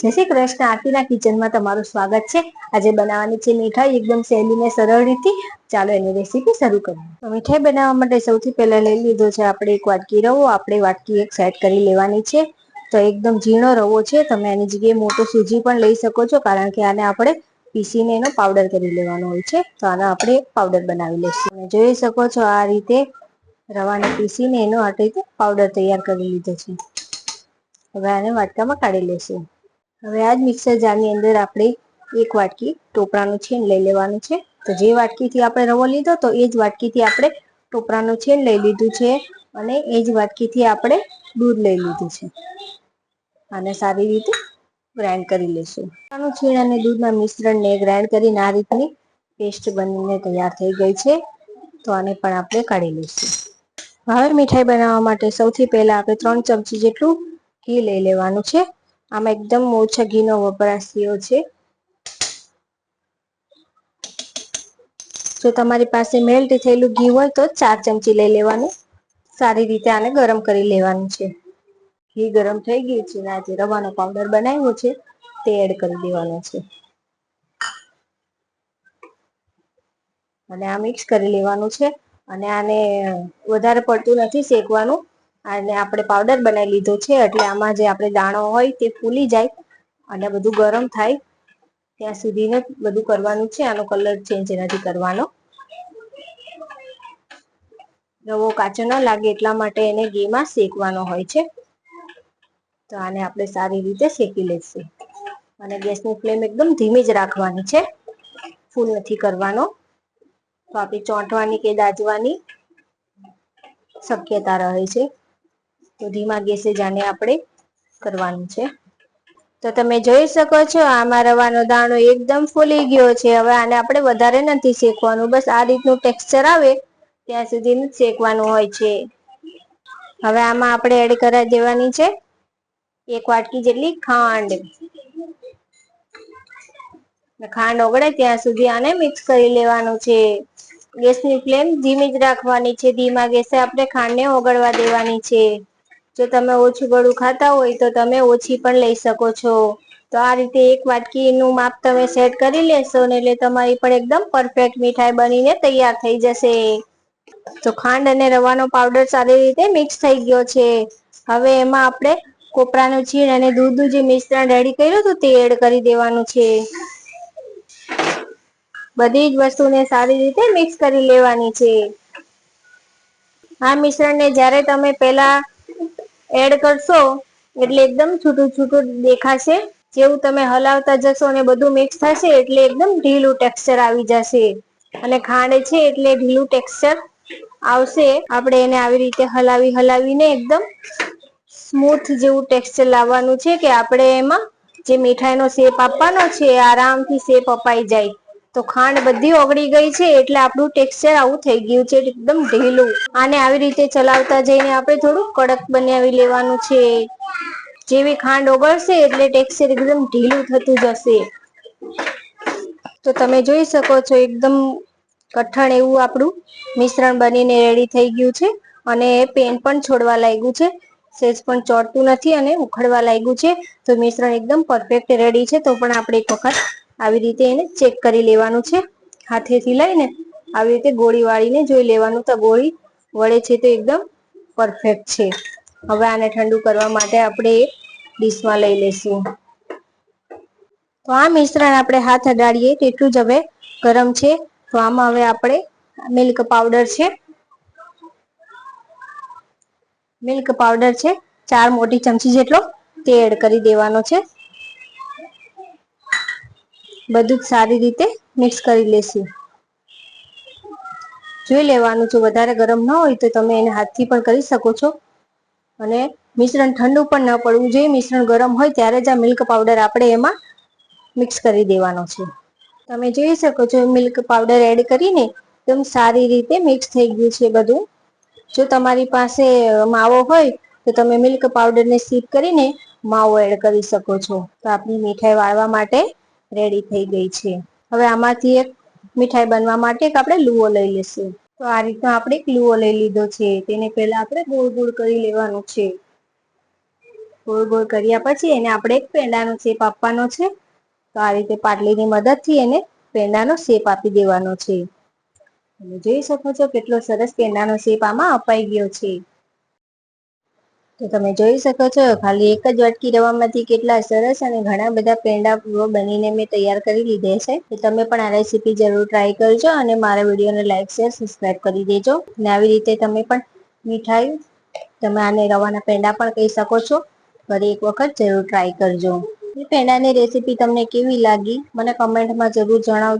જય શ્રી કૃષ્ણ. આરતીના કિચનમાં તમારું સ્વાગત છે. આજે બનાવવાની છે મીઠાઈ, એકદમ સહેલી ને સરળ રીતે. ચાલો એની રેસીપી શરૂ કરીએ. મીઠાઈ બનાવવા માટે સૌથી પહેલા લઈ લીધો છે આપણે એક વાટકી રવો. આપણે વાટકી એક સાઈડ કરી લેવાની છે. તો એકદમ ઝીણો રવો છે. તમે એની જગ્યાએ મોટો સૂજી પણ લઈ શકો છો, કારણ કે આને આપણે પીસીને એનો પાવડર કરી લેવાનો હોય છે. તો આનો આપણે પાવડર બનાવી લઈશું. જોઈ શકો છો આ રીતે રવાને પીસીને એનો આ રીતે પાવડર તૈયાર કરી લીધો છે. હવે આને વાટકામાં કાઢી લેશું. હવે આ જ મિક્સર જારની અંદર આપણે એક વાટકી ટોપરાનું છીણ લઈ લેવાનું છે. તો જે વાટકીથી આપણે રવો લીધો તો એ જ વાટકીથી આપણે ટોપરાનું છીણ લઈ લીધું છે, અને એ જ વાટકીથી આપણે દૂધ લઈ લીધું છે. આને સારી રીતે ગ્રાઇન્ડ કરી લેશું. ટોપરાનું છીણ અને દૂધના મિશ્રણને ગ્રાઇન્ડ કરીને આ રીતની પેસ્ટ બનીને તૈયાર થઈ ગઈ છે. તો આને પણ આપણે કાઢી લઈશું. હવે મીઠાઈ બનાવવા માટે સૌથી પહેલા આપણે 3 ચમચી જેટલું ઘી લઈ લેવાનું છે. આમાં એકદમ ઓછા ઘીનો વપરાશ થયો છે. જો તમારી પાસે મેલ્ટ થયેલું ઘી હોય તો 4 ચમચી લઈ લેવાનું. સારી રીતે આને ગરમ કરી લેવાનું છે. ઘી ગરમ થઈ ગયું છે અને આજે રવાનો પાવડર બનાવ્યો છે તે એડ કરી દેવાનો છે. અને આ મિક્સ કરી લેવાનું છે. અને આને વધારે પડતું નથી શેકવાનું. અને આપણે પાવડર બનાવી લીધો છે, એટલે આમાં જે આપણે દાણો હોય તે ફૂલી જાય અને બધું ગરમ થાય ત્યાં સુધીને બધું કરવાનું છે. આનો કલર ચેન્જ નથી કરવાનો. રવો કાચો ન લાગે એટલા માટે એને ઘીમાં શેકવાનો હોય છે. તો આને આપણે સારી રીતે શેકી લઈશું. અને ગેસની ફ્લેમ એકદમ ધીમી જ રાખવાની છે, ફૂલ નથી કરવાનો. તો આપણી ચોંટવાની કે દાજવાની શક્યતા રહે છે. તો ધીમા ગેસે જ આને આપણે કરવાનું છે. તો તમે જોઈ શકો છો આમાં રવાનો દાણો એકદમ ફૂલી ગયો છે. હવે આને આપણે વધારે નથી શેકવાનું, બસ આ રીતનું ટેક્સચર આવે ત્યાં સુધી જ શેકવાનું હોય છે. હવે આમાં આપણે એડ કરાવી દેવાની છે 1 વાટકી જેટલી ખાંડ. ખાંડ ઓગળે ત્યાં સુધી આને મિક્સ કરી લેવાનું છે. ગેસની ફ્લેમ ધીમી જ રાખવાની છે. ધીમા ગેસે આપણે ખાંડને ઓગળવા દેવાની છે. જો તમે ઓછું ગળ્યું ખાતા હોય તો તમે ઓછી પણ લઈ શકો છો. તો આ રીતે 1 વાટકીનું માપ તમે સેટ કરી લેશો ને એટલે તમારી પણ એકદમ પરફેક્ટ મીઠાઈ બનીને તૈયાર થઈ જશે. તો ખાંડ અને રવાનો પાવડર સારી રીતે મિક્સ થઈ ગયો છે. હવે એમાં આપણે કોપરાનું છીણ અને દૂધનું જે મિશ્રણ રેડી કર્યું હતું તે એડ કરી દેવાનું છે. બધી જ વસ્તુને સારી રીતે મિક્સ કરી લેવાની છે. આ મિશ્રણને જ્યારે તમે પેલા એડ કરશો એટલે એકદમ છૂટું છૂટું દેખાશે. જેવું તમે હલાવતા જશો અને બધું મિક્સ થશે એટલે એકદમ ઢીલું ટેક્સચર આવી જશે. અને ખાંડ છે એટલે ઢીલું ટેક્સચર આવશે. આપણે એને આવી રીતે હલાવીને એકદમ સ્મૂથ જેવું ટેક્સચર લાવવાનું છે, કે આપણે એમાં જે મીઠાઈનો શેપ આપવાનો છે એ આરામથી શેપ અપાઈ જાય. તો ખાંડ બધી ઓગળી ગઈ છે એટલે આપણું ટેક્સચર આવું થઈ ગયું છે, એકદમ ઢીલું. આને આવી રીતે ચલાવતા જઈને આપણે થોડું કડક બનાવી લેવાનું છે. જેવી ખાંડ ઓગળશે એટલે ટેક્સચર એકદમ ઢીલું થતું જશે. તો તમે જોઈ શકો છો એકદમ કઠણ એવું આપણું મિશ્રણ બનીને રેડી થઈ ગયું છે. અને પેન પણ છોડવા લાગ્યું છે. સેજ પણ ચોટતું નથી અને ઉખડવા લાગ્યું છે. તો મિશ્રણ એકદમ પરફેક્ટ રેડી છે. તો પણ આપણે એક વખત આવી રીતે એને ચેક કરી લેવાનું છે. હાથેથી લઈને આવી રીતે ગોળી વાળીને જોઈ લેવાનું. તો ગોળી વળે છે તો એકદમ પરફેક્ટ છે. હવે આને ઠંડુ કરવા માટે આપણે એક ડીશમાં લઈ લેશું. તો આ મિશ્રણ આપણે હાથ અડાડીએ તેટલું જ હવે ગરમ છે. તો આમાં હવે આપણે મિલ્ક પાવડર છે. મિલ્ક પાવડર છે 4 મોટી ચમચી જેટલો તે એડ કરી દેવાનો છે. બધું જ સારી રીતે મિક્સ કરી લેશું. જોઈ લેવાનું જો વધારે ગરમ ના હોય તો તમે એને હાથથી પણ કરી શકો છો. અને મિશ્રણ ઠંડુ પણ ન પડવું જોઈએ. મિશ્રણ ગરમ હોય ત્યારે જ આ મિલ્ક પાવડર આપણે એમાં મિક્સ કરી દેવાનો છે. તમે જોઈ શકો છો મિલ્ક પાવડર એડ કરીને એકદમ સારી રીતે મિક્સ થઈ ગયું છે બધું. જો તમારી પાસે માવો હોય તો તમે મિલ્ક પાવડર ને સીપ કરીને માવો એડ કરી શકો છો. તો આપણી મીઠાઈ વાળવા માટે રેડી થઈ ગઈ છે. હવે આમાંથી એક મીઠાઈ બનવા માટે આપણે લુઓ લઈ લેશું. તો આ રીતનો આપણે એક લુઓ લઈ લીધો છે. તેને પેલા આપણે ગોળ ગોળ કરી લેવાનું છે. ગોળ ગોળ કર્યા પછી એને આપણે એક પેંડાનો શેપ આપવાનો છે. તો આ રીતે પાટલીની મદદથી એને પેંડાનો શેપ આપી દેવાનો છે. તમે જોઈ શકો છો કેટલો સરસ પેંડાનો શેપ આમાં અપાઈ ગયો છે. તો તમે જોઈ શકો છો ખાલી એક જ વાટકી રવામાંથી કેટલા સરસ અને ઘણા બધા પેંડા બનીને મેં તૈયાર કરી લીધે છે. તો તમે પણ આ રેસીપી જરૂર ટ્રાય કરજો અને મારા વિડીયોને લાઈક શેર સબસ્ક્રાઈબ કરી દેજો. અને આવી રીતે તમે પણ મીઠાઈ તમે આને રવાના પેંડા પણ કહી શકો છો. ફરી એક વખત જરૂર ટ્રાય કરજો. પેંડાની રેસીપી તમને કેવી લાગી મને કમેન્ટમાં જરૂર જણાવજો.